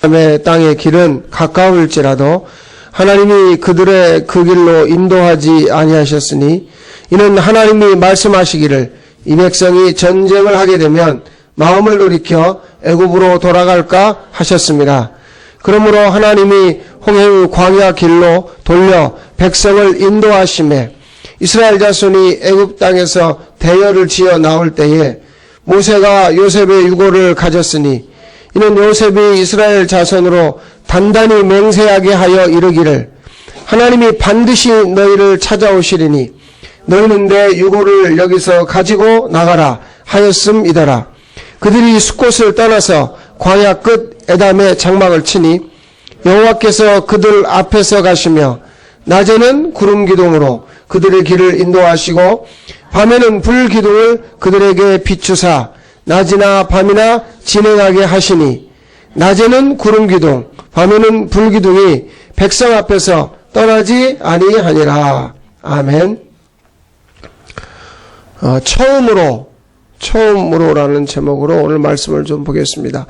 하나님의 땅의 길은 가까울지라도 하나님이 그들의 그 길로 인도하지 아니하셨으니 이는 하나님이 말씀하시기를 이 백성이 전쟁을 하게 되면 마음을 돌이켜 애굽으로 돌아갈까 하셨습니다. 그러므로 하나님이 홍해의 광야 길로 돌려 백성을 인도하심에 이스라엘 자손이 애굽 땅에서 대열을 지어 나올 때에 모세가 요셉의 유고를 가졌으니 이는 요셉이 이스라엘 자손으로 단단히 맹세하게 하여 이르기를 하나님이 반드시 너희를 찾아오시리니 너희는 내 유고를 여기서 가지고 나가라 하였음이더라. 그들이 숫곳을 떠나서 광야 끝 에담에 장막을 치니 여호와께서 그들 앞에서 가시며 낮에는 구름 기둥으로 그들의 길을 인도하시고 밤에는 불 기둥을 그들에게 비추사 낮이나 밤이나 진행하게 하시니 낮에는 구름 기둥 밤에는 불 기둥이 백성 앞에서 떠나지 아니하니라. 아멘. 처음으로라는 제목으로 오늘 말씀을 좀 보겠습니다.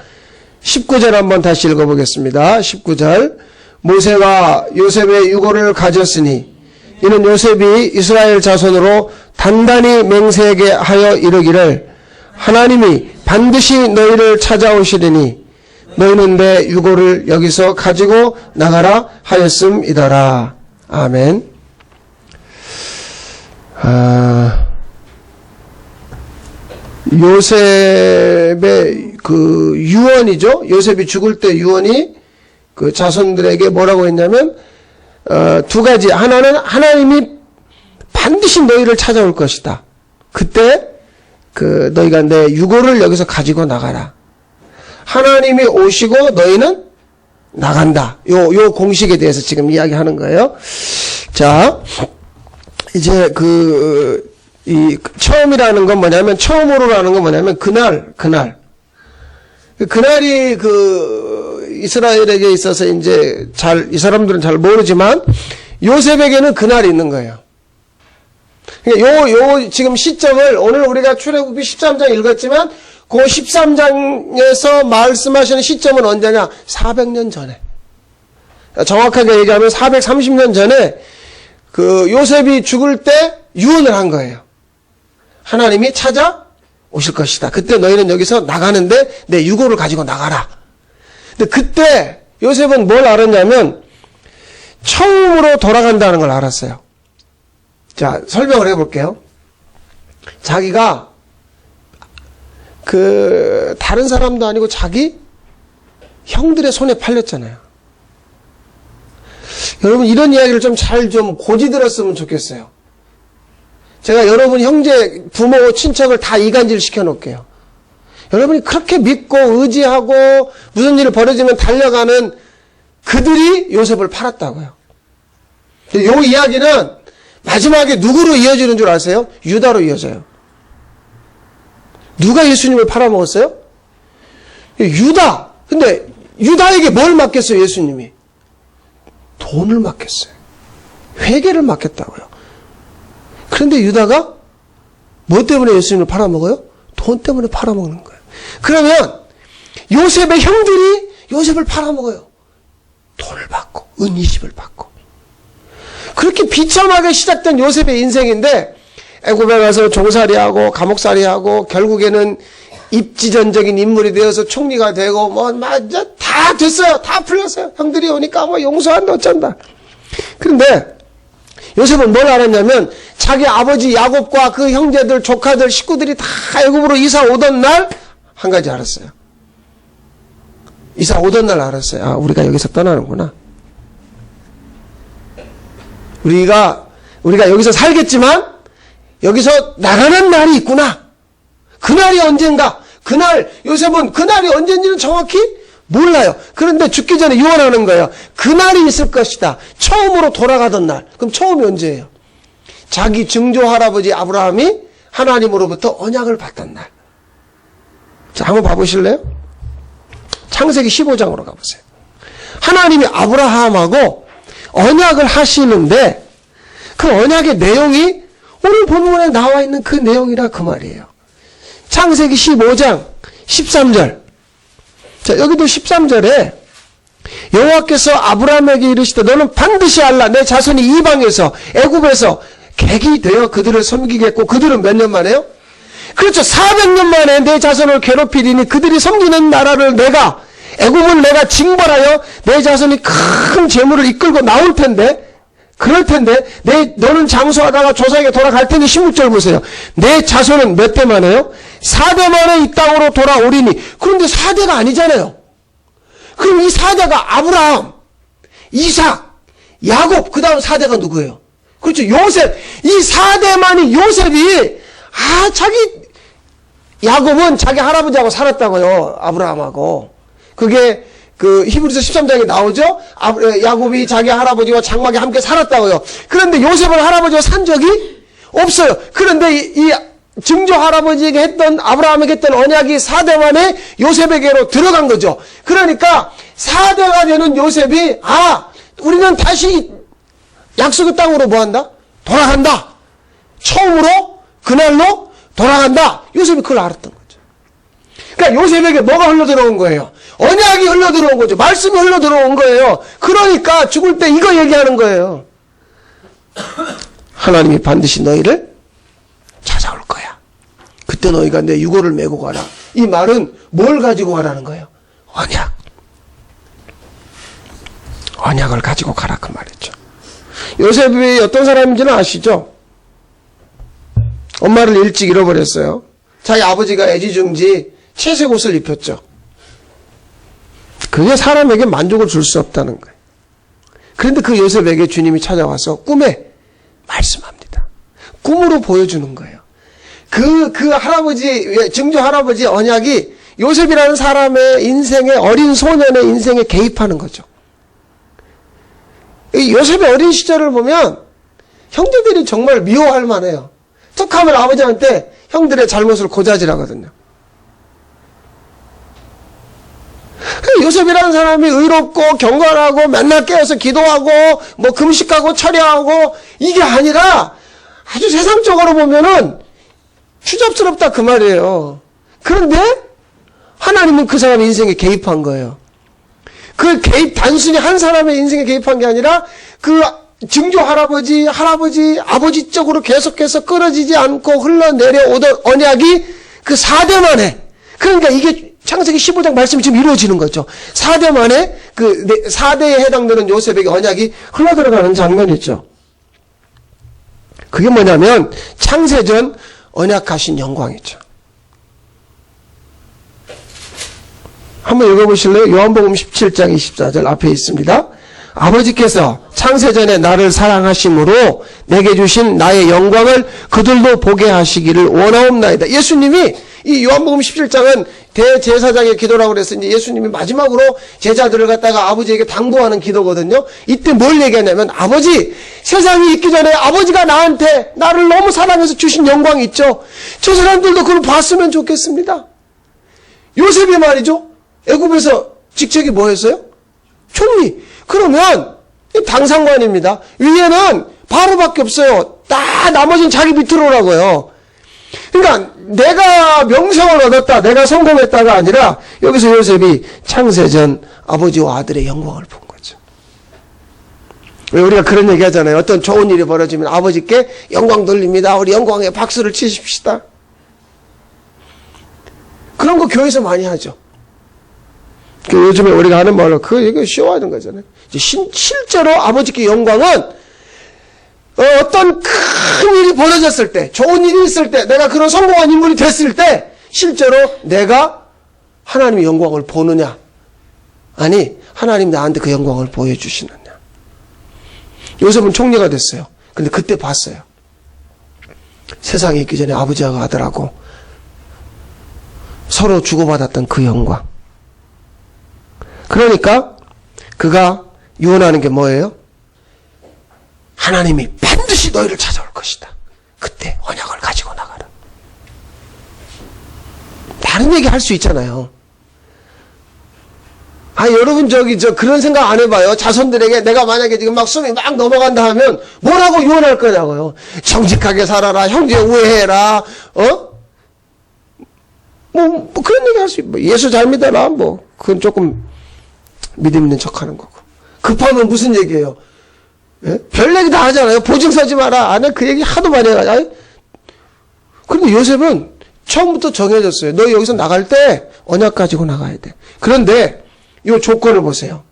19절 한번 다시 읽어보겠습니다. 19절 모세가 요셉의 유고를 가졌으니 이는 요셉이 이스라엘 자손으로 단단히 맹세하게 하여 이르기를 하나님이 반드시 너희를 찾아오시리니 너희는 내 유고를 여기서 가지고 나가라 하였음이더라. 아멘. 요셉의 그 유언이죠. 요셉이 죽을 때 유언이 그 자손들에게 뭐라고 했냐면 두 가지. 하나는 하나님이 반드시 너희를 찾아올 것이다. 그때 그 너희가 내 유고를 여기서 가지고 나가라. 하나님이 오시고 너희는 나간다. 요 공식에 대해서 지금 이야기하는 거예요. 자, 이제 처음이라는 건 뭐냐면, 처음으로라는 건 뭐냐면, 그날이 이스라엘에게 있어서 이제 이 사람들은 잘 모르지만, 요셉에게는 그날이 있는 거예요. 그러니까 지금 시점을, 오늘 우리가 출애굽기 13장 읽었지만, 그 13장에서 말씀하시는 시점은 언제냐? 400년 전에. 정확하게 얘기하면 430년 전에, 요셉이 죽을 때 유언을 한 거예요. 하나님이 찾아오실 것이다. 그때 너희는 여기서 나가는데 내 유고를 가지고 나가라. 근데 그때 요셉은 뭘 알았냐면 처음으로 돌아간다는 걸 알았어요. 자, 설명을 해볼게요. 자기가 다른 사람도 아니고 자기 형들의 손에 팔렸잖아요. 여러분 이런 이야기를 좀 고지 들었으면 좋겠어요. 제가 여러분 형제, 부모, 친척을 다 이간질 시켜놓을게요. 여러분이 그렇게 믿고 의지하고 무슨 일이 벌어지면 달려가는 그들이 요셉을 팔았다고요. 이 이야기는 마지막에 누구로 이어지는 줄 아세요? 유다로 이어져요. 누가 예수님을 팔아먹었어요? 유다. 근데 유다에게 뭘 맡겼어요, 예수님이? 돈을 맡겼어요. 회개를 맡겼다고요. 그런데 유다가 뭐 때문에 예수님을 팔아먹어요? 돈 때문에 팔아먹는 거예요. 그러면 요셉의 형들이 요셉을 팔아먹어요. 돈을 받고 은 20을 받고. 그렇게 비참하게 시작된 요셉의 인생인데 애굽에 가서 종살이하고 감옥살이하고 결국에는 입지전적인 인물이 되어서 총리가 되고 다 됐어요. 다 풀렸어요. 형들이 오니까 용서한다 어쩐다. 그런데 요셉은 뭘 알았냐면 자기 아버지 야곱과 그 형제들, 조카들, 식구들이 다 애굽으로 이사 오던 날 한 가지 알았어요. 이사 오던 날 알았어요. 아, 우리가 여기서 떠나는구나. 우리가 여기서 살겠지만 여기서 나가는 날이 있구나. 그날이 언젠가. 요셉은 그날이 언젠지는 정확히 몰라요. 그런데 죽기 전에 유언하는 거예요. 그날이 있을 것이다. 처음으로 돌아가던 날. 그럼 처음이 언제예요? 자기 증조 할아버지 아브라함이 하나님으로부터 언약을 받던 날. 자, 한번 봐보실래요? 창세기 15장으로 가보세요. 하나님이 아브라함하고 언약을 하시는데 그 언약의 내용이 오늘 본문에 나와 있는 그 내용이라 그 말이에요. 창세기 15장 13절. 자, 여기도 13절에 여호와께서 아브라함에게 이르시되 너는 반드시 알라. 내 자손이 이방에서 애굽에서 객이 되어 그들을 섬기겠고, 그들은 몇 년 만에요? 그렇죠. 400년 만에 내 자손을 괴롭히리니 그들이 섬기는 나라를 내가, 애굽을 내가 징벌하여 내 자손이 큰 재물을 이끌고 나올 텐데, 그럴 텐데 너는 장수하다가 조상에게 돌아갈 텐데. 16절 보세요. 내 자손은 몇 대 만에요? 4대 만에 이 땅으로 돌아오리니. 그런데 4대가 아니잖아요. 그럼 이 4대가 아브라함, 이삭, 야곱, 그 다음 4대가 누구예요? 그렇죠. 요셉. 이 4대만이 요셉이, 야곱은 자기 할아버지하고 살았다고요. 아브라함하고. 그게 히브리서 13장에 나오죠. 야곱이 자기 할아버지와 장막에 함께 살았다고요. 그런데 요셉은 할아버지와 산 적이 없어요. 그런데 이 증조 할아버지에게 했던, 아브라함에게 했던 언약이 4대 만에 요셉에게로 들어간 거죠. 그러니까 4대가 되는 요셉이, 우리는 다시 약속의 땅으로 뭐한다? 돌아간다. 처음으로 그날로 돌아간다. 요셉이 그걸 알았던 거죠. 그러니까 요셉에게 뭐가 흘러들어온 거예요? 언약이 흘러들어온 거죠. 말씀이 흘러들어온 거예요. 그러니까 죽을 때 이거 얘기하는 거예요. 하나님이 반드시 너희를 찾아올 거야. 그때 너희가 내 유고를 메고 가라. 이 말은 뭘 가지고 가라는 거예요? 언약. 언약을 가지고 가라 그 말이죠. 요셉이 어떤 사람인지는 아시죠? 엄마를 일찍 잃어버렸어요. 자기 아버지가 애지중지 채색 옷을 입혔죠. 그게 사람에게 만족을 줄 수 없다는 거예요. 그런데 그 요셉에게 주님이 찾아와서 꿈에 말씀합니다. 꿈으로 보여주는 거예요. 그 할아버지, 증조 할아버지 언약이 요셉이라는 사람의 인생에, 어린 소년의 인생에 개입하는 거죠. 요셉의 어린 시절을 보면 형제들이 정말 미워할 만해요. 툭하면 아버지한테 형들의 잘못을 고자질하거든요. 요셉이라는 사람이 의롭고 경건하고 맨날 깨어서 기도하고 뭐 금식하고 철야하고 이게 아니라 아주 세상적으로 보면은 추잡스럽다 그 말이에요. 그런데 하나님은 그 사람의 인생에 개입한 거예요. 그 개입, 단순히 한 사람의 인생에 개입한 게 아니라 그 증조 할아버지, 아버지 쪽으로 계속해서 끊어지지 않고 흘러내려오던 언약이 그 4대 만에, 그러니까 이게 창세기 15장 말씀이 지금 이루어지는 거죠. 4대 만에 그 4대에 해당되는 요셉에게 언약이 흘러들어가는 장면이죠. 그게 뭐냐면 창세전 언약하신 영광이죠. 한번 읽어보실래요? 요한복음 17장 24절 앞에 있습니다. 아버지께서 창세전에 나를 사랑하심으로 내게 주신 나의 영광을 그들도 보게 하시기를 원하옵나이다. 예수님이 이 요한복음 17장은 대제사장의 기도라고 그래서 이제 예수님이 마지막으로 제자들을 갖다가 아버지에게 당부하는 기도거든요. 이때 뭘 얘기하냐면 아버지, 세상이 있기 전에 아버지가 나를 너무 사랑해서 주신 영광이 있죠. 저 사람들도 그걸 봤으면 좋겠습니다. 요셉이 말이죠. 애굽에서 직책이 뭐였어요? 총리. 그러면 당상관입니다. 위에는 바로밖에 없어요. 다 나머지는 자기 밑으로 오라고요. 그러니까 내가 명성을 얻었다, 내가 성공했다가 아니라 여기서 요셉이 창세전 아버지와 아들의 영광을 본 거죠. 왜 우리가 그런 얘기 하잖아요. 어떤 좋은 일이 벌어지면 아버지께 영광 돌립니다. 우리 영광에 박수를 치십시다. 그런 거 교회에서 많이 하죠. 요즘에 우리가 하는 말로 이거 쉬워하는 거잖아요. 실제로 아버지께 영광은 어떤 큰 일이 벌어졌을 때, 좋은 일이 있을 때, 내가 그런 성공한 인물이 됐을 때 실제로 내가 하나님의 영광을 보느냐, 아니 하나님 나한테 그 영광을 보여주시느냐. 요셉은 총리가 됐어요. 근데 그때 봤어요. 세상에 있기 전에 아버지하고 아들하고 서로 주고받았던 그 영광. 그러니까 그가 유언하는 게 뭐예요? 하나님이 반드시 너희를 찾아올 것이다. 그때 언약을 가지고 나가라. 다른 얘기 할 수 있잖아요. 여러분 그런 생각 안 해봐요. 자손들에게 내가 만약에 지금 막 숨이 막 넘어간다 하면 뭐라고 유언할 거냐고요. 정직하게 살아라. 형제 우애해라. 뭐 그런 얘기 할 수 있고, 예수 잘 믿어라. 그건 조금 믿음 있는 척하는 거고. 급하면 무슨 얘기예요? 예? 별 얘기 다 하잖아요. 보증 서지 마라. 아, 나 그 얘기 하도 많이 해가지고. 그런데 요셉은 처음부터 정해졌어요. 너 여기서 나갈 때 언약 가지고 나가야 돼. 그런데 이 조건을 보세요.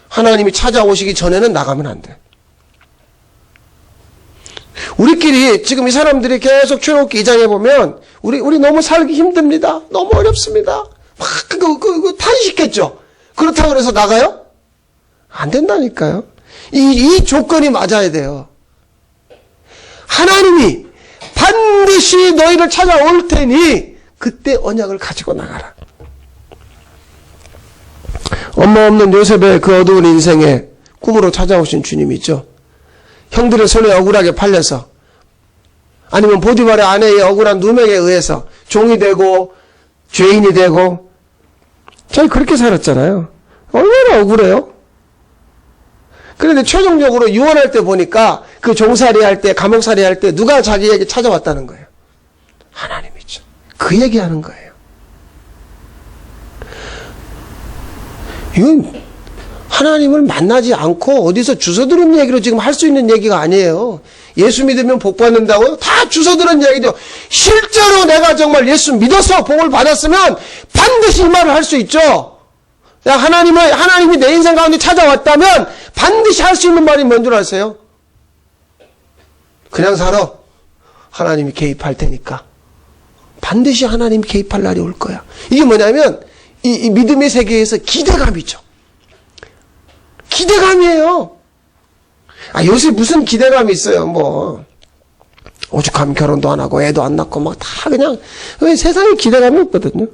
하나님이 찾아오시기 전에는 나가면 안 돼. 우리끼리 지금 이 사람들이 계속 출애굽기 2장에 보면 우리 너무 살기 힘듭니다. 너무 어렵습니다. 막 탄식했죠. 그렇다고 해서 나가요? 안 된다니까요. 이 조건이 맞아야 돼요. 하나님이 반드시 너희를 찾아올 테니 그때 언약을 가지고 나가라. 엄마 없는 요셉의 그 어두운 인생에 꿈으로 찾아오신 주님이 있죠. 형들의 손에 억울하게 팔려서 아니면 보디발의 아내의 억울한 누명에 의해서 종이 되고 죄인이 되고 저희 그렇게 살았잖아요. 얼마나 억울해요. 그런데 최종적으로 유언할 때 보니까 그 종살이 할 때 감옥살이 할 때 누가 자기에게 찾아왔다는 거예요. 하나님이죠. 그 얘기하는 거예요. 이건 하나님을 만나지 않고 어디서 주워 들은 얘기로 지금 할 수 있는 얘기가 아니에요. 예수 믿으면 복 받는다고요? 다 주워 들은 얘기죠. 실제로 내가 정말 예수 믿어서 복을 받았으면 반드시 이 말을 할 수 있죠. 하나님이 내 인생 가운데 찾아왔다면 반드시 할 수 있는 말이 뭔 줄 아세요? 그냥 살아. 하나님이 개입할 테니까. 반드시 하나님이 개입할 날이 올 거야. 이게 뭐냐면 이 믿음의 세계에서 기대감이죠. 기대감이에요. 요새 무슨 기대감이 있어요. 뭐 오죽하면 결혼도 안 하고 애도 안 낳고 막 다 그냥 세상에 기대감이 없거든요.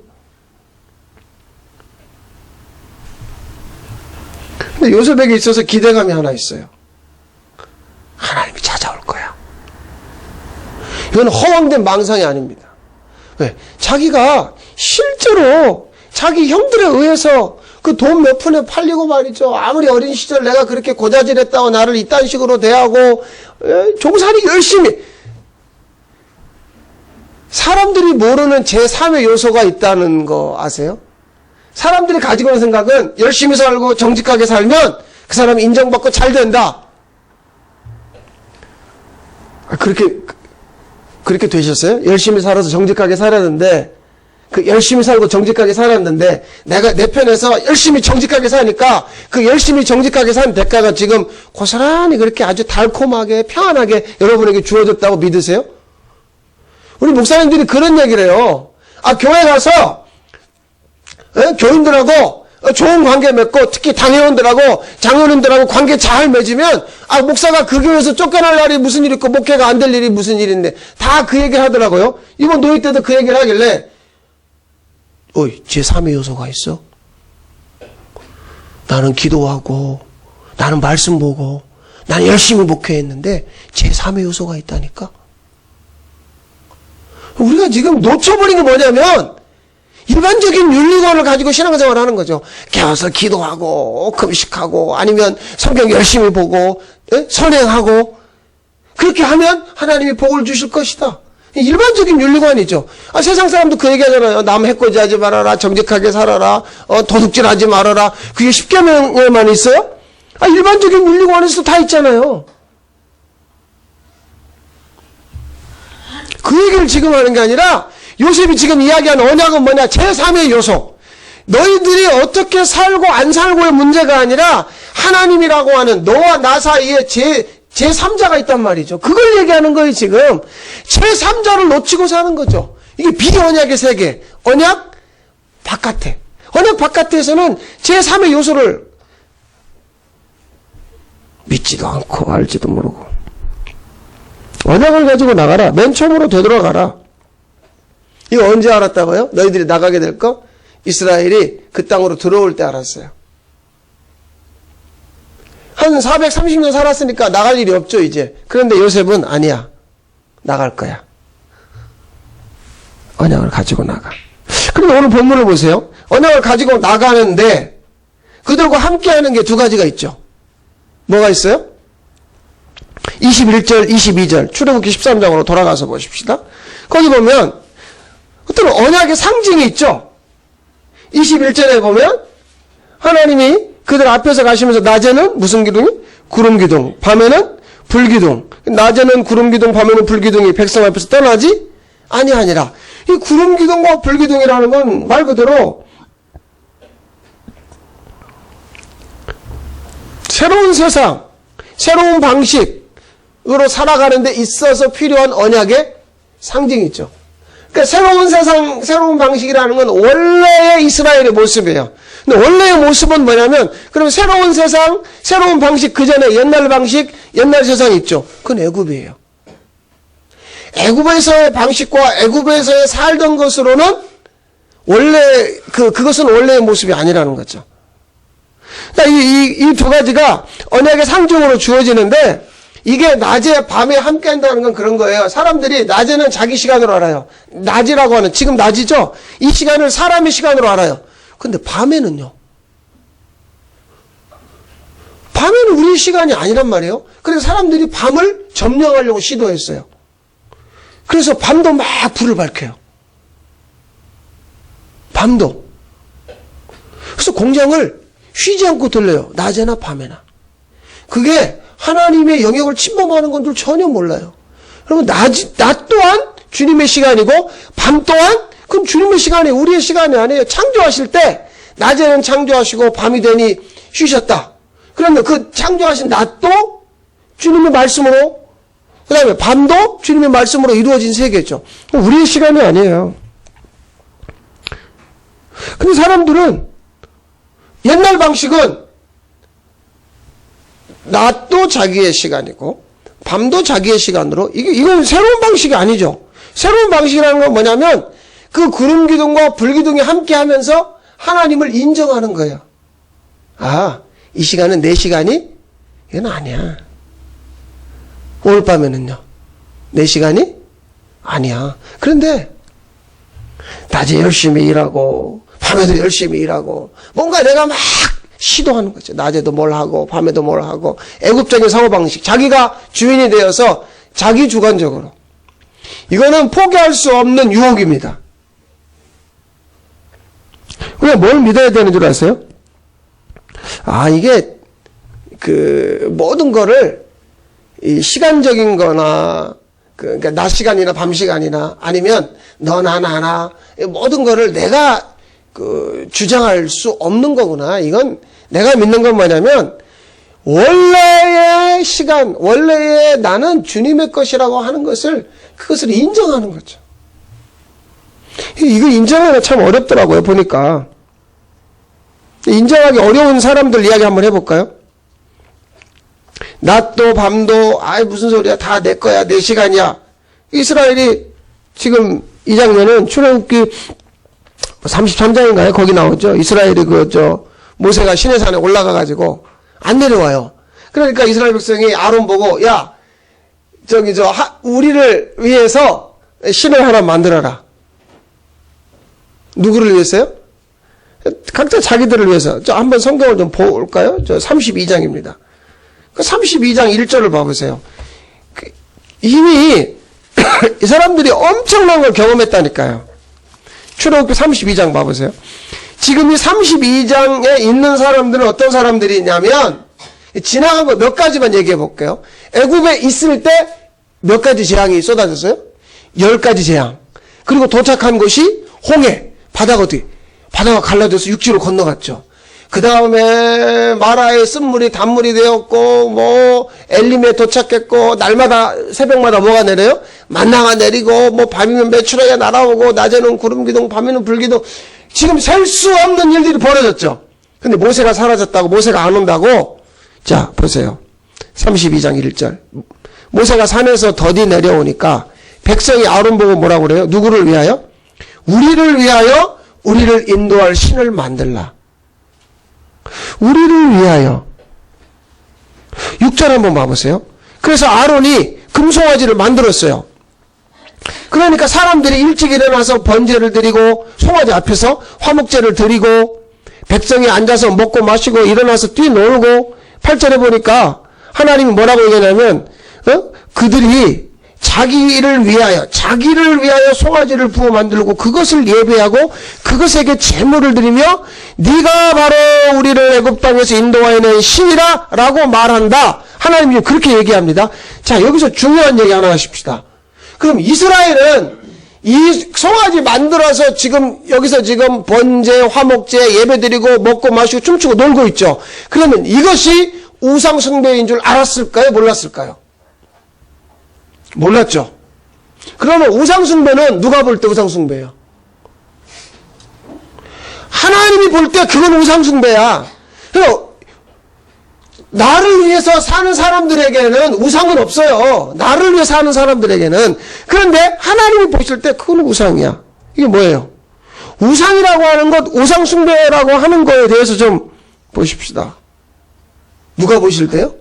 근데 요셉에게 있어서 기대감이 하나 있어요. 하나님이 찾아올 거야. 이건 허황된 망상이 아닙니다. 왜? 자기가 실제로 자기 형들에 의해서 그 돈 몇 푼에 팔리고 말이죠. 아무리 어린 시절 내가 그렇게 고자질했다고 나를 이딴 식으로 대하고 종살이 열심히. 사람들이 모르는 제3의 요소가 있다는 거 아세요? 사람들이 가지고 있는 생각은 열심히 살고 정직하게 살면 그 사람이 인정받고 잘 된다. 그렇게 되셨어요? 열심히 살아서 정직하게 살았는데 그 열심히 살고 정직하게 살았는데 내가 내 편에서 열심히 정직하게 사니까 그 열심히 정직하게 산 대가가 지금 고스란히 그렇게 아주 달콤하게 평안하게 여러분에게 주어졌다고 믿으세요? 우리 목사님들이 그런 얘기를 해요. 교회 가서 교인들하고 좋은 관계 맺고 특히 당회원들하고 장로님들하고 관계 잘 맺으면 목사가 그 교회에서 쫓겨날 날이 무슨 일 있고 목회가 안 될 일이 무슨 일인데 다 그 얘기를 하더라고요. 이번 노예 때도 그 얘기를 하길래 제3의 요소가 있어? 나는 기도하고 나는 말씀 보고 나는 열심히 목회했는데 제3의 요소가 있다니까? 우리가 지금 놓쳐버린 게 뭐냐면 일반적인 윤리관을 가지고 신앙생활을 하는 거죠. 깨어서 기도하고 금식하고 아니면 성경 열심히 보고 선행하고 그렇게 하면 하나님이 복을 주실 것이다. 일반적인 윤리관이죠. 세상 사람도 그 얘기하잖아요. 남 해코지하지 말아라. 정직하게 살아라. 도둑질하지 말아라. 그게 10계명에만 있어요? 일반적인 윤리관에서도 다 있잖아요. 그 얘기를 지금 하는 게 아니라 요셉이 지금 이야기하는 언약은 뭐냐? 제3의 요소. 너희들이 어떻게 살고 안 살고의 문제가 아니라 하나님이라고 하는 너와 나 사이에 제3자가 있단 말이죠. 그걸 얘기하는 거예요, 지금. 제3자를 놓치고 사는 거죠. 이게 비언약의 세계. 언약 바깥에. 언약 바깥에서는 제3의 요소를 믿지도 않고 알지도 모르고. 언약을 가지고 나가라. 맨 처음으로 되돌아가라. 이거 언제 알았다고요? 너희들이 나가게 될 거? 이스라엘이 그 땅으로 들어올 때 알았어요. 한 430년 살았으니까 나갈 일이 없죠, 이제. 그런데 요셉은 아니야. 나갈 거야. 언약을 가지고 나가. 그런데 오늘 본문을 보세요. 언약을 가지고 나가는데 그들과 함께 하는 게 두 가지가 있죠. 뭐가 있어요? 21절, 22절 출애굽기 13장으로 돌아가서 보십시다. 거기 보면 어떤 언약의 상징이 있죠. 21절에 보면 하나님이 그들 앞에서 가시면서 낮에는 무슨 기둥이? 구름 기둥. 밤에는 불 기둥. 낮에는 구름 기둥, 밤에는 불 기둥이 백성 앞에서 떠나지 아니하니라. 이 구름 기둥과 불 기둥이라는 건 말 그대로 새로운 세상, 새로운 방식으로 살아가는 데 있어서 필요한 언약의 상징이죠. 그러니까 새로운 세상, 새로운 방식이라는 건 원래의 이스라엘의 모습이에요. 근데 원래의 모습은 뭐냐면, 그럼 새로운 세상, 새로운 방식, 그 전에 옛날 방식, 옛날 세상이 있죠. 그건 애굽이에요. 애굽에서의 방식과 애굽에서의 살던 것으로는 원래, 그것은 원래의 모습이 아니라는 거죠. 그러니까 이 두 가지가 언약의 상징으로 주어지는데, 이게 낮에 밤에 함께 한다는 건 그런 거예요. 사람들이 낮에는 자기 시간으로 알아요. 낮이라고 하는, 지금 낮이죠? 이 시간을 사람의 시간으로 알아요. 근데 밤에는요? 밤에는 우리 시간이 아니란 말이에요. 그래서 사람들이 밤을 점령하려고 시도했어요. 그래서 밤도 막 불을 밝혀요. 밤도. 그래서 공장을 쉬지 않고 돌려요. 낮에나 밤에나. 그게 하나님의 영역을 침범하는 건 줄 전혀 몰라요. 그러면 낮 또한 주님의 시간이고 밤 또한 그럼 주님의 시간이 우리의 시간이 아니에요. 창조하실 때 낮에는 창조하시고 밤이 되니 쉬셨다. 그러면 그 창조하신 낮도 주님의 말씀으로, 그 다음에 밤도 주님의 말씀으로 이루어진 세계죠. 우리의 시간이 아니에요. 근데 사람들은 옛날 방식은 낮도 자기의 시간이고 밤도 자기의 시간으로, 이건 새로운 방식이 아니죠. 새로운 방식이라는 건 뭐냐면 그 구름 기둥과 불 기둥이 함께 하면서 하나님을 인정하는 거예요. 아, 이 시간은 내 시간이? 이건 아니야. 오늘 밤에는요, 내 시간이? 아니야. 그런데 낮에 열심히 일하고 밤에도 열심히 일하고 뭔가 내가 막 시도하는 거죠. 낮에도 뭘 하고 밤에도 뭘 하고, 애굽적인 사고방식, 자기가 주인이 되어서 자기 주관적으로. 이거는 포기할 수 없는 유혹입니다. 왜 뭘 믿어야 되는 줄 아세요? 아, 이게 모든 거를 이 시간적인 거나 그러니까 낮 시간이나 밤 시간이나 아니면 너나 나나 모든 거를 내가 주장할 수 없는 거구나. 이건 내가 믿는 건 뭐냐면 원래의 시간, 원래의 나는 주님의 것이라고 하는 그것을 인정하는 거죠. 이거 인정하기가 참 어렵더라고요, 보니까. 인정하기 어려운 사람들 이야기 한번 해볼까요? 낮도 밤도 무슨 소리야, 다 내 거야, 내 시간이야. 이스라엘이 지금 이 장면은 출애굽기 33장인가요? 거기 나오죠. 이스라엘이 모세가 시내산에 올라가가지고 안 내려와요. 그러니까 이스라엘 백성이 아론 보고, 야, 우리를 위해서 신을 하나 만들어라. 누구를 위해서요? 각자 자기들을 위해서. 한번 성경을 좀 볼까요? 32장입니다. 그 32장 1절을 봐보세요. 이미 이 사람들이 엄청난 걸 경험했다니까요. 출애굽기 32장 봐보세요. 지금 이 32장에 있는 사람들은 어떤 사람들이냐면, 지나간 거 몇 가지만 얘기해 볼게요. 애굽에 있을 때 몇 가지 재앙이 쏟아졌어요? 10가지 재앙. 그리고 도착한 곳이 홍해, 바다가 갈라져서 육지로 건너갔죠. 그 다음에 마라의 쓴물이 단물이 되었고, 엘림에 도착했고, 날마다, 새벽마다 뭐가 내려요? 만나가 내리고, 밤이면 메추라기가 날아오고, 낮에는 구름기둥, 밤에는 불기둥. 지금 셀 수 없는 일들이 벌어졌죠. 근데 모세가 사라졌다고, 모세가 안 온다고. 자, 보세요. 32장 1절. 모세가 산에서 더디 내려오니까, 백성이 아론 보고 뭐라고 그래요? 누구를 위하여? 우리를 위하여, 우리를 인도할 신을 만들라. 우리를 위하여. 6절 한번 봐보세요. 그래서 아론이 금송아지를 만들었어요. 그러니까 사람들이 일찍 일어나서 번제를 드리고 송아지 앞에서 화목제를 드리고 백성이 앉아서 먹고 마시고 일어나서 뛰놀고 8절에 보니까 하나님이 뭐라고 얘기하냐면 그들이 자기를 위하여 송아지를 부어 만들고 그것을 예배하고 그것에게 제물을 드리며 네가 바로 우리를 애굽 땅에서 인도하여낸 신이라 라고 말한다. 하나님이 그렇게 얘기합니다. 자, 여기서 중요한 얘기 하나 하십시다. 그럼 이스라엘은 이 송아지 만들어서 여기서 번제, 화목제 예배드리고 먹고 마시고 춤추고 놀고 있죠. 그러면 이것이 우상숭배인 줄 알았을까요? 몰랐을까요? 몰랐죠. 그러면 우상숭배는 누가 볼 때 우상숭배예요? 하나님이 볼 때 그건 우상숭배야. 그래서 나를 위해서 사는 사람들에게는 우상은 없어요. 나를 위해 사는 사람들에게는. 그런데 하나님이 보실 때 그건 우상이야. 이게 뭐예요? 우상이라고 하는 것, 우상숭배라고 하는 거에 대해서 좀 보십시다. 누가 보실 때요?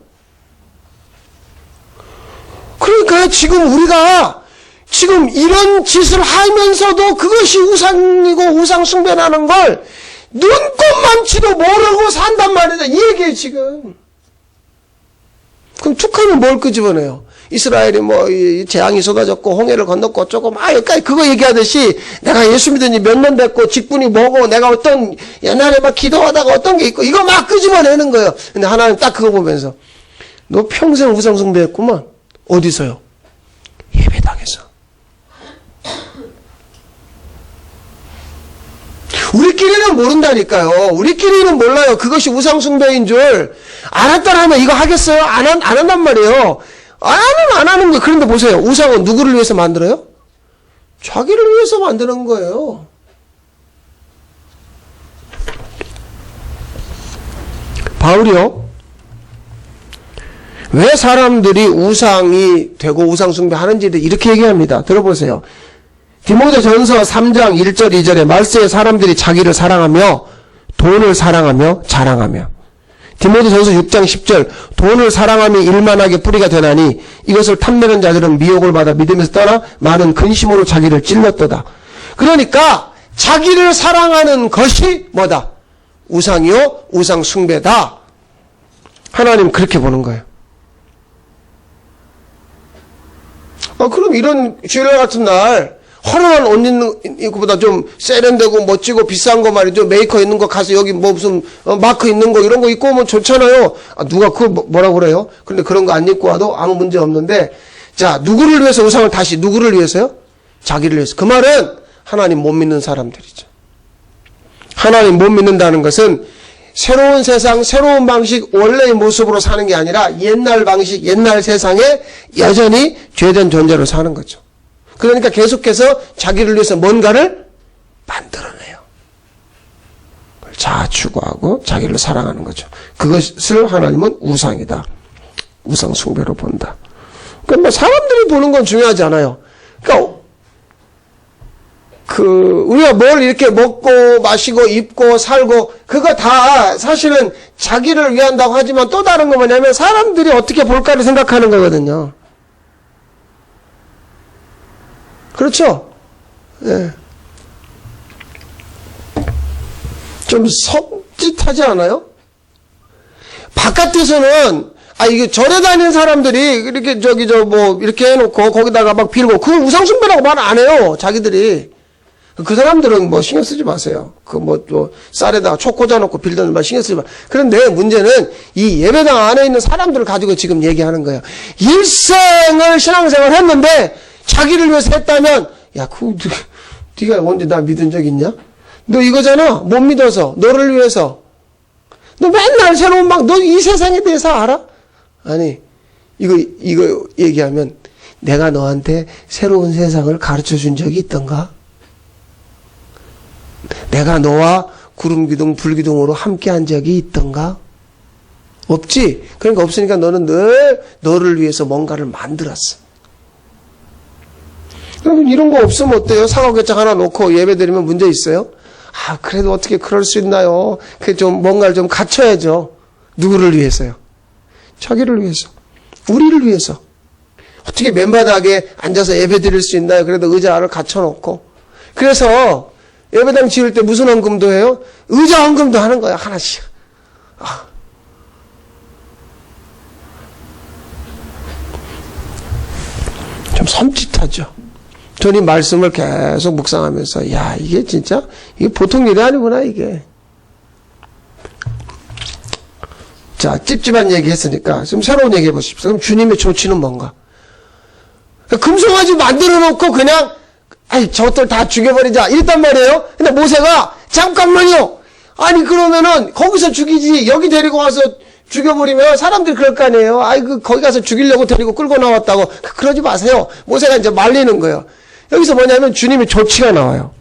그러니까 우리가 이런 짓을 하면서도 그것이 우상이고 우상숭배라는 걸 눈꼽만치도 모르고 산단 말이다. 이 얘기예요, 지금. 그럼 북한은 뭘 끄집어내요? 이스라엘이 재앙이 쏟아졌고 홍해를 건넜고 어쩌고 여기까지 그거 얘기하듯이 내가 예수 믿은 지 몇 년 됐고 직분이 뭐고 내가 어떤 옛날에 막 기도하다가 어떤 게 있고 이거 막 끄집어내는 거예요. 근데 하나님 딱 그거 보면서 너 평생 우상숭배했구만. 어디서요? 예배당에서. 우리끼리는 모른다니까요. 우리끼리는 몰라요. 그것이 우상숭배인 줄. 알았더라면 이거 하겠어요? 안 한단 말이에요. 안 하는 거예요. 그런데 보세요. 우상은 누구를 위해서 만들어요? 자기를 위해서 만드는 거예요. 바울이요. 왜 사람들이 우상이 되고 우상숭배하는지를 이렇게 얘기합니다. 들어보세요. 디모데전서 3장 1절 2절에 말세에 사람들이 자기를 사랑하며 돈을 사랑하며 자랑하며 디모데전서 6장 10절 돈을 사랑하며 일만하게 뿌리가 되나니 이것을 탐내는 자들은 미혹을 받아 믿음에서 떠나 많은 근심으로 자기를 찔렀도다. 그러니까 자기를 사랑하는 것이 뭐다? 우상이요 우상숭배다. 하나님 그렇게 보는 거예요. 그럼 이런 주일날 같은 날 화려한 옷 입는 것보다 좀 세련되고 멋지고 비싼 거 말이죠. 메이커 있는 거 가서 여기 무슨 마크 있는 거 이런 거 입고 오면 좋잖아요. 누가 그걸 뭐라고 그래요? 근데 그런 거 안 입고 와도 아무 문제 없는데 자 누구를 위해서 우상을 다시 누구를 위해서요? 자기를 위해서. 그 말은 하나님 못 믿는 사람들이죠. 하나님 못 믿는다는 것은 새로운 세상, 새로운 방식, 원래의 모습으로 사는 게 아니라 옛날 방식, 옛날 세상에 여전히 죄된 존재로 사는 거죠. 그러니까 계속해서 자기를 위해서 뭔가를 만들어내요. 자아추구하고 자기를 사랑하는 거죠. 그것을 하나님은 우상이다. 우상 숭배로 본다. 그러니까 사람들이 보는 건 중요하지 않아요. 그러니까 우리가 뭘 이렇게 먹고 마시고 입고 살고 그거 다 사실은 자기를 위한다고 하지만 또 다른 건 뭐냐면 사람들이 어떻게 볼까를 생각하는 거거든요. 그렇죠? 예. 좀 섬찟하지 않아요? 바깥에서는 이게 절에 다니는 사람들이 이렇게 이렇게 해놓고 거기다가 막 빌고 그걸 우상숭배라고 말 안 해요. 자기들이. 그 사람들은 신경 쓰지 마세요. 쌀에다가 초 꽂아놓고 빌던 말 신경 쓰지 마. 그런데 문제는 이 예배당 안에 있는 사람들을 가지고 지금 얘기하는 거예요. 일생을 신앙생활 했는데 자기를 위해서 했다면, 네가 언제 나 믿은 적 있냐? 너 이거잖아. 못 믿어서. 너를 위해서. 너 맨날 새로운 너 이 세상에 대해서 알아? 아니, 이거 얘기하면 내가 너한테 새로운 세상을 가르쳐 준 적이 있던가? 내가 너와 구름기둥, 불기둥으로 함께 한 적이 있던가? 없지? 그러니까 없으니까 너는 늘 너를 위해서 뭔가를 만들었어. 여러분, 이런 거 없으면 어때요? 사과개짝 하나 놓고 예배 드리면 문제 있어요? 그래도 어떻게 그럴 수 있나요? 뭔가를 좀 갖춰야죠. 누구를 위해서요? 자기를 위해서. 우리를 위해서. 어떻게 맨바닥에 앉아서 예배 드릴 수 있나요? 그래도 의자를 갖춰놓고. 그래서 예배당 지을 때 무슨 헌금도 해요? 의자 헌금도 하는 거야, 하나씩. 좀 섬찟하죠. 저는 이 말씀을 계속 묵상하면서 야, 이게 진짜 이게 보통 일이 아니구나 이게. 자, 찝찝한 얘기 했으니까 좀 새로운 얘기 해보십시오. 그럼 주님의 조치는 뭔가? 금송아지 만들어 놓고 그냥 아이 저것들 다 죽여버리자 이랬단 말이에요. 근데 모세가 잠깐만요. 아니 그러면은 거기서 죽이지 여기 데리고 와서 죽여버리면 사람들이 그럴 거 아니에요. 아이 거기 가서 죽이려고 데리고 끌고 나왔다고. 그러지 마세요. 모세가 이제 말리는 거예요. 여기서 뭐냐면 주님의 조치가 나와요.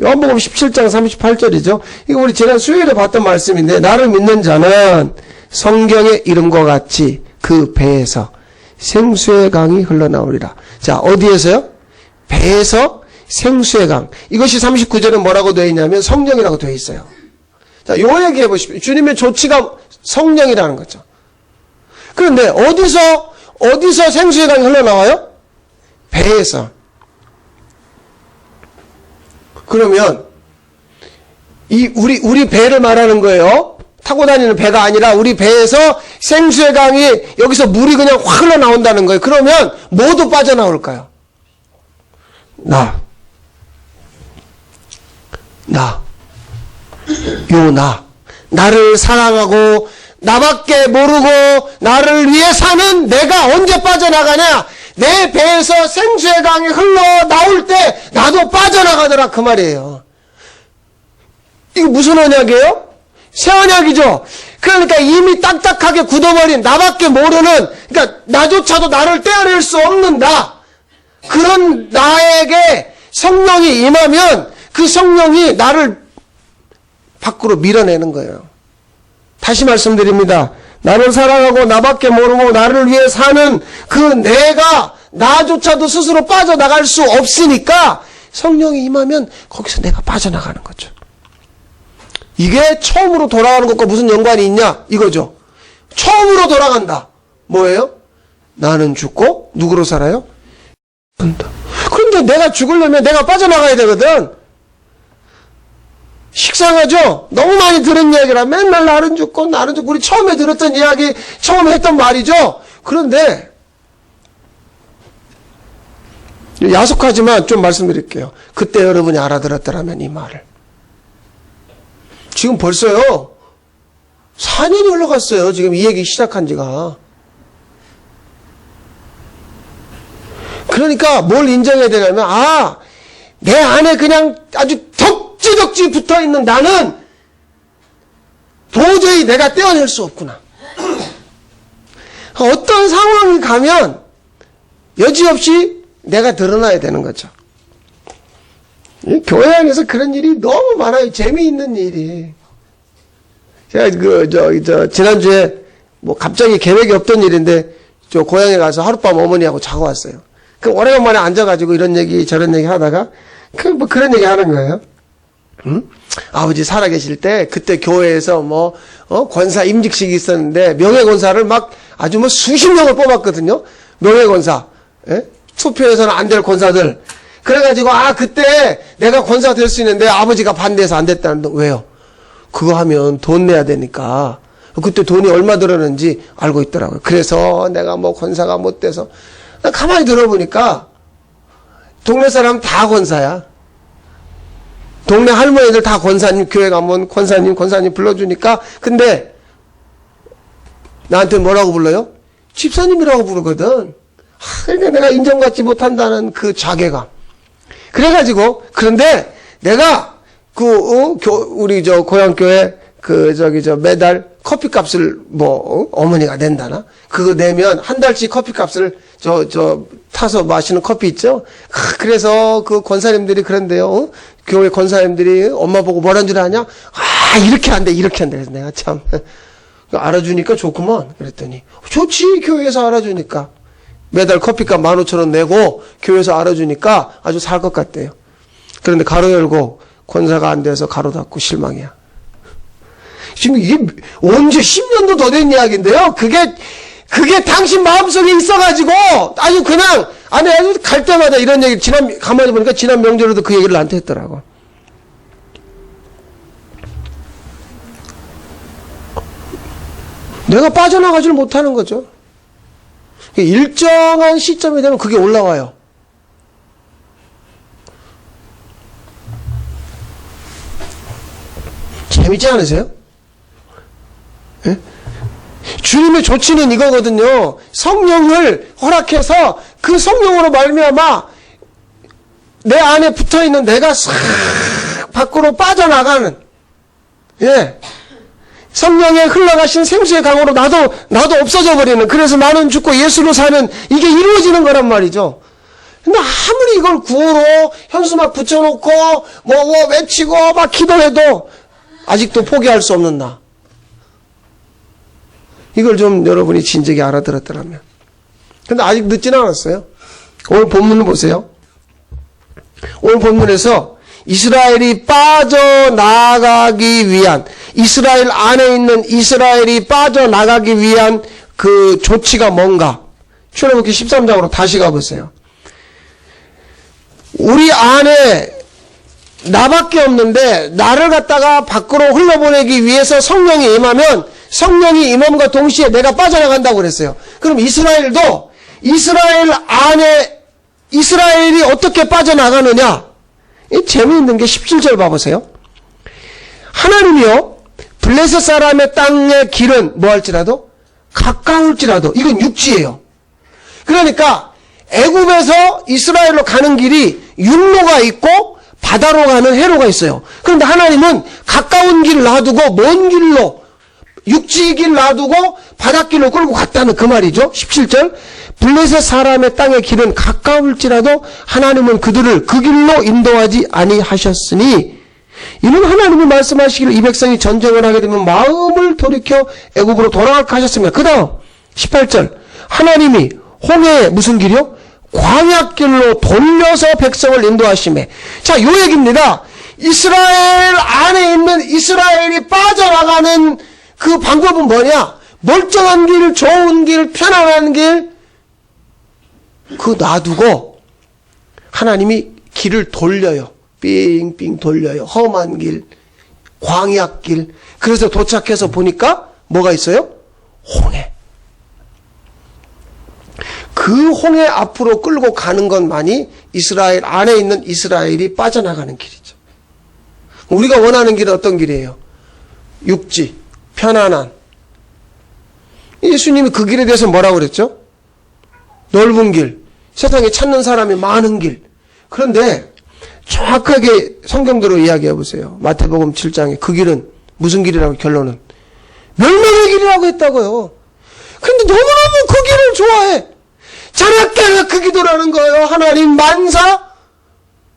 요한복음 17장 38절이죠. 이거 우리 지난 수요일에 봤던 말씀인데 나를 믿는 자는 성경의 이름과 같이 그 배에서 생수의 강이 흘러나오리라. 자, 어디에서요? 배에서 생수의 강. 이것이 39절은 뭐라고 되어 있냐면 성령이라고 되어 있어요. 자, 요 얘기 해보십시오. 주님의 조치가 성령이라는 거죠. 그런데 어디서 생수의 강이 흘러나와요? 배에서. 그러면 우리 배를 말하는 거예요. 타고 다니는 배가 아니라 우리 배에서 생수의 강이 여기서 물이 그냥 확 흘러나온다는 거예요. 그러면 뭐도 빠져나올까요? 나를 사랑하고 나밖에 모르고 나를 위해 사는 내가 언제 빠져나가냐? 내 배에서 생수의 강이 흘러나올 때 나도 빠져나가더라 그 말이에요. 이거 무슨 언약이에요? 새 언약이죠. 그러니까 이미 딱딱하게 굳어버린 나밖에 모르는, 그러니까 나조차도 나를 떼어낼 수 없는 그런 나에게 성령이 임하면 그 성령이 나를 밖으로 밀어내는 거예요. 다시 말씀드립니다. 나를 사랑하고 나밖에 모르고 나를 위해 사는 그 내가 나조차도 스스로 빠져나갈 수 없으니까 성령이 임하면 거기서 내가 빠져나가는 거죠. 이게 처음으로 돌아가는 것과 무슨 연관이 있냐? 이거죠. 처음으로 돌아간다. 뭐예요? 나는 죽고 누구로 살아요? 그런데 내가 죽으려면 내가 빠져나가야 되거든. 식상하죠? 너무 많이 들은 이야기라 맨날 나는 죽고 우리 처음에 들었던 이야기 처음 했던 말이죠. 그런데 야속하지만 좀 말씀드릴게요. 그때 여러분이 알아들었더라면 이 말을. 지금 벌써요 4년이 흘러갔어요. 지금 이 얘기 시작한 지가. 그러니까 뭘 인정해야 되냐면 내 안에 그냥 아주 덕지덕지 붙어있는 나는 도저히 내가 떼어낼 수 없구나. 어떤 상황이 가면 여지없이 내가 드러나야 되는 거죠. 교회 안에서 그런 일이 너무 많아요. 재미있는 일이. 제가 지난주에 갑자기 계획이 없던 일인데 저 고향에 가서 하룻밤 어머니하고 자고 왔어요. 그 오래간만에 앉아가지고 이런 얘기 저런 얘기 하다가 그런 얘기 하는 거예요. 아버지 살아계실 때 그때 교회에서 권사 임직식이 있었는데 명예권사를 막 아주 수십 명을 뽑았거든요. 명예권사. 예? 투표에서는 안 될 권사들. 그래가지고 그때 내가 권사가 될 수 있는데 아버지가 반대해서 안 됐다는데 왜요? 그거 하면 돈 내야 되니까. 그때 돈이 얼마 들었는지 알고 있더라고요. 그래서 내가 권사가 못 돼서 가만히 들어보니까 동네 사람 다 권사야. 동네 할머니들 다 권사님, 교회 가면 권사님 불러주니까. 근데 나한테 뭐라고 불러요? 집사님이라고 부르거든. 그러니까 내가 인정받지 못한다는 그 자괴감. 그래가지고, 그런데 내가 우리 고향교회 매달 커피값을 어머니가 낸다나? 그거 내면 한 달치 커피값을 타서 마시는 커피 있죠? 그래서 그 권사님들이 그런데요. 교회 권사님들이 엄마 보고 뭐라는 줄 아냐? 이렇게 한대. 그래서 내가 참 알아주니까 좋구먼. 그랬더니 좋지. 교회에서 알아주니까. 매달 커피값 15,000원 내고 교회에서 알아주니까 아주 살 것 같대요. 그런데 가로 열고 권사가 안 돼서 가로 닫고 실망이야. 지금 이게 언제 10년도 더 된 이야기인데요. 그게 당신 마음속에 있어가지고 아주 그냥 아주 갈 때마다 이런 얘기 가만히 보니까 지난 명절에도 그 얘기를 나한테 했더라고. 내가 빠져나가지를 못하는 거죠. 일정한 시점이 되면 그게 올라와요. 재밌지 않으세요? 예? 주님의 조치는 이거거든요. 성령을 허락해서 그 성령으로 말미암아 내 안에 붙어있는 내가 싹 밖으로 빠져나가는, 예, 성령의 흘러가신 생수의 강으로 나도 없어져 버리는, 그래서 나는 죽고 예수로 사는, 이게 이루어지는 거란 말이죠. 근데 아무리 이걸 구호로 현수 막 붙여놓고 뭐 외치고 막 기도해도 아직도 포기할 수 없는 나. 이걸 좀 여러분이 진작에 알아들었더라면. 근데 아직 늦진 않았어요. 오늘 본문을 보세요. 오늘 본문에서 이스라엘이 빠져나가기 위한, 이스라엘 안에 있는 이스라엘이 빠져나가기 위한 그 조치가 뭔가. 출애굽기 13장으로 다시 가보세요. 우리 안에 나밖에 없는데 나를 갖다가 밖으로 흘러보내기 위해서 성령이 임하면 성령이 임함과 동시에 내가 빠져나간다고 그랬어요. 그럼 이스라엘도 이스라엘 안에 이스라엘이 어떻게 빠져나가느냐? 이 재미있는 게 17절 봐보세요. 하나님이요 블레셋 사람의 땅의 길은 뭐할지라도 가까울지라도, 이건 육지예요. 그러니까 애굽에서 이스라엘로 가는 길이 육로가 있고 바다로 가는 해로가 있어요. 그런데 하나님은 가까운 길 놔두고 먼 길로, 육지 길 놔두고 바닷길로 끌고 갔다는 그 말이죠. 17절. 블레셋 사람의 땅의 길은 가까울지라도 하나님은 그들을 그 길로 인도하지 아니하셨으니, 이는 하나님이 말씀하시기를 이 백성이 전쟁을 하게 되면 마음을 돌이켜 애굽으로 돌아갈까 하셨습니다. 그 다음 18절. 하나님이 홍해에 무슨 길이요? 광야길로 돌려서 백성을 인도하시매. 자, 요 얘기입니다. 이스라엘 안에 있는 이스라엘이 빠져나가는 그 방법은 뭐냐? 멀쩡한 길, 좋은 길, 편안한 길, 그 놔두고 하나님이 길을 돌려요. 삥삥 돌려요. 험한 길, 광야길. 그래서 도착해서 보니까 뭐가 있어요? 홍해. 그 홍해 앞으로 끌고 가는 것만이 이스라엘 안에 있는 이스라엘이 빠져나가는 길이죠. 우리가 원하는 길은 어떤 길이에요? 육지, 편안한. 예수님이 그 길에 대해서 뭐라고 그랬죠? 넓은 길, 세상에 찾는 사람이 많은 길. 그런데 정확하게 성경대로 이야기해 보세요. 마태복음 7장에 그 길은 무슨 길이라고, 결론은 멸망의 길이라고 했다고요. 근데 너무너무 그 길을 좋아해. 자나깨나 그 기도라는 거예요. 하나님 만사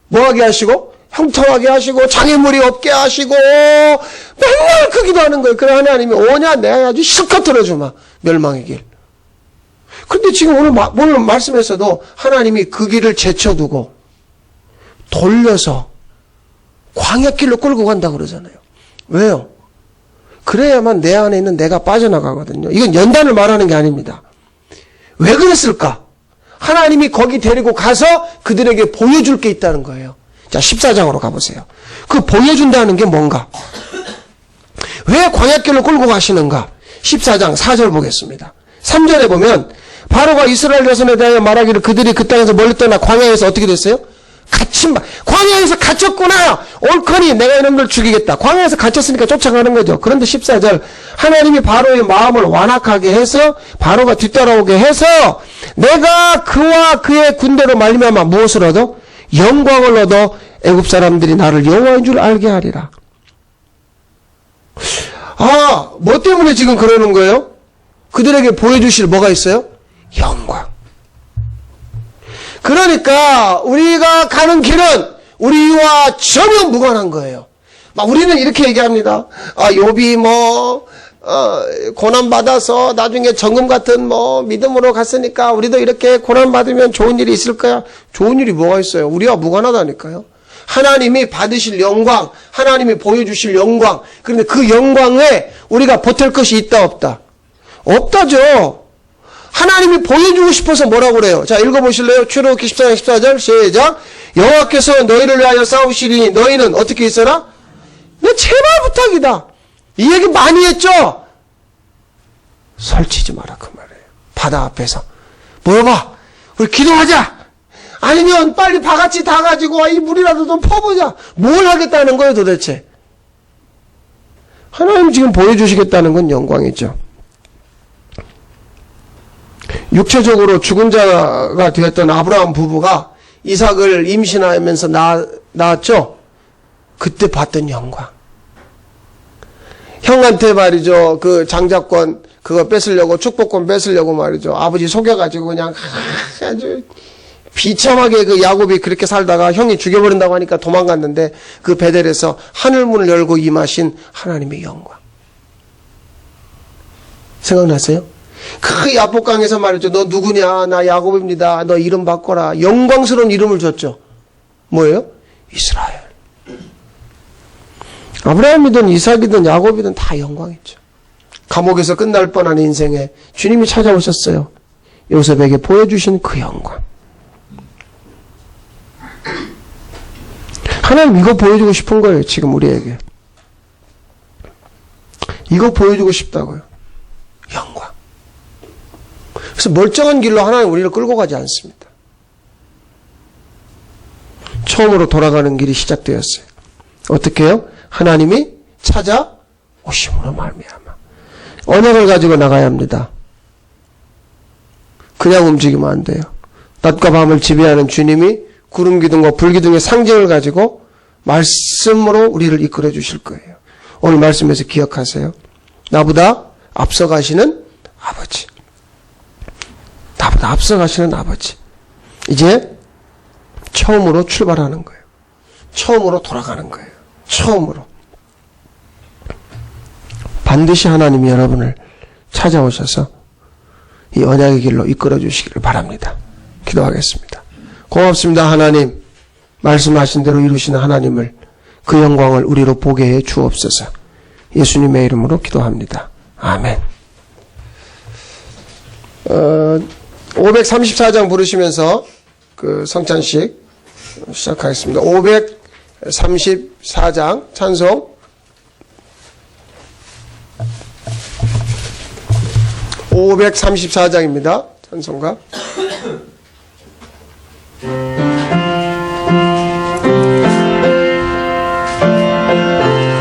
뭐하게 하시고 형통하게 하시고 장애물이 없게 하시고 맨날 그 기도하는 거예요. 그래 하나님이 오냐 내가 아주 실컷 들어주마. 멸망의 길. 근데 지금 오늘 말씀에서도 하나님이 그 길을 제쳐두고 돌려서 광야길로 끌고 간다고 그러잖아요. 왜요? 그래야만 내 안에 있는 내가 빠져나가거든요. 이건 연단을 말하는 게 아닙니다. 왜 그랬을까? 하나님이 거기 데리고 가서 그들에게 보여줄 게 있다는 거예요. 자, 14장으로 가보세요. 그 보여준다는 게 뭔가? 왜 광야길로 끌고 가시는가? 14장 4절 보겠습니다. 3절에 보면 바로가 이스라엘 자손에 대하여 말하기를 그들이 그 땅에서 멀리 떠나 광야에서 어떻게 됐어요? 광야에서 갇혔구나. 옳거니 내가 이놈들 죽이겠다. 광야에서 갇혔으니까 쫓아가는 거죠. 그런데 14절 하나님이 바로의 마음을 완악하게 해서 바로가 뒤따라오게 해서 내가 그와 그의 군대로 말미암아 무엇을 얻어? 영광을 얻어 애굽 사람들이 나를 여호와인 줄 알게 하리라. 아, 뭐 때문에 지금 그러는 거예요? 그들에게 보여주실 뭐가 있어요? 영광. 그러니까 우리가 가는 길은 우리와 전혀 무관한 거예요. 막 우리는 이렇게 얘기합니다. 아, 욥이 고난 받아서 나중에 정금 같은 믿음으로 갔으니까 우리도 이렇게 고난 받으면 좋은 일이 있을 거야. 좋은 일이 뭐가 있어요? 우리와 무관하다니까요. 하나님이 받으실 영광, 하나님이 보여주실 영광. 그런데 그 영광에 우리가 보탤 것이 있다 없다? 없다죠. 하나님이 보여주고 싶어서 뭐라고 그래요? 자, 읽어보실래요? 출애굽기 14장 14절 시작. 여호와께서 너희를 위하여 싸우시리니 너희는 어떻게 있어라? 내 제발 부탁이다. 이 얘기 많이 했죠? 설치지 마라 그 말이에요. 바다 앞에서 모여봐. 우리 기도하자. 아니면 빨리 바가지 다 가지고 이 물이라도 좀 퍼보자. 뭘 하겠다는 거예요 도대체? 하나님 지금 보여주시겠다는 건 영광이죠. 육체적으로 죽은 자가 되었던 아브라함 부부가 이삭을 임신하면서 낳았죠. 그때 봤던 영광. 형한테 말이죠. 그 장자권 그거 뺏으려고, 축복권 뺏으려고 말이죠. 아버지 속여가지고 그냥 아주 비참하게 그 야곱이 그렇게 살다가 형이 죽여버린다고 하니까 도망갔는데 그 베델에서 하늘문을 열고 임하신 하나님의 영광. 생각나세요? 그 야복강에서 말이죠. 너 누구냐? 나 야곱입니다. 너 이름 바꿔라. 영광스러운 이름을 줬죠. 뭐예요? 이스라엘. 아브라함이든 이삭이든 야곱이든 다 영광이죠. 감옥에서 끝날 뻔한 인생에 주님이 찾아오셨어요. 요셉에게 보여주신 그 영광. 하나님 이거 보여주고 싶은 거예요. 지금 우리에게. 이거 보여주고 싶다고요. 영광. 그래서 멀쩡한 길로 하나님 우리를 끌고 가지 않습니다. 처음으로 돌아가는 길이 시작되었어요. 어떻게 해요? 하나님이 찾아오심으로 말미암아. 언약을 가지고 나가야 합니다. 그냥 움직이면 안 돼요. 낮과 밤을 지배하는 주님이 구름 기둥과 불 기둥의 상징을 가지고 말씀으로 우리를 이끌어 주실 거예요. 오늘 말씀에서 기억하세요. 나보다 앞서가시는 아버지. 나보다 앞서가시는 아버지. 이제 처음으로 출발하는 거예요. 처음으로 돌아가는 거예요. 처음으로. 반드시 하나님이 여러분을 찾아오셔서 이 언약의 길로 이끌어 주시기를 바랍니다. 기도하겠습니다. 고맙습니다. 하나님. 말씀하신 대로 이루시는 하나님을, 그 영광을 우리로 보게 해 주옵소서. 예수님의 이름으로 기도합니다. 아멘. 534장 부르시면서 그 성찬식 시작하겠습니다. 534장 찬송. (534장입니다) 찬송가.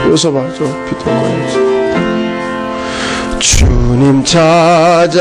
요소 봐, 저 비트코인. 주님 찾아오셨네.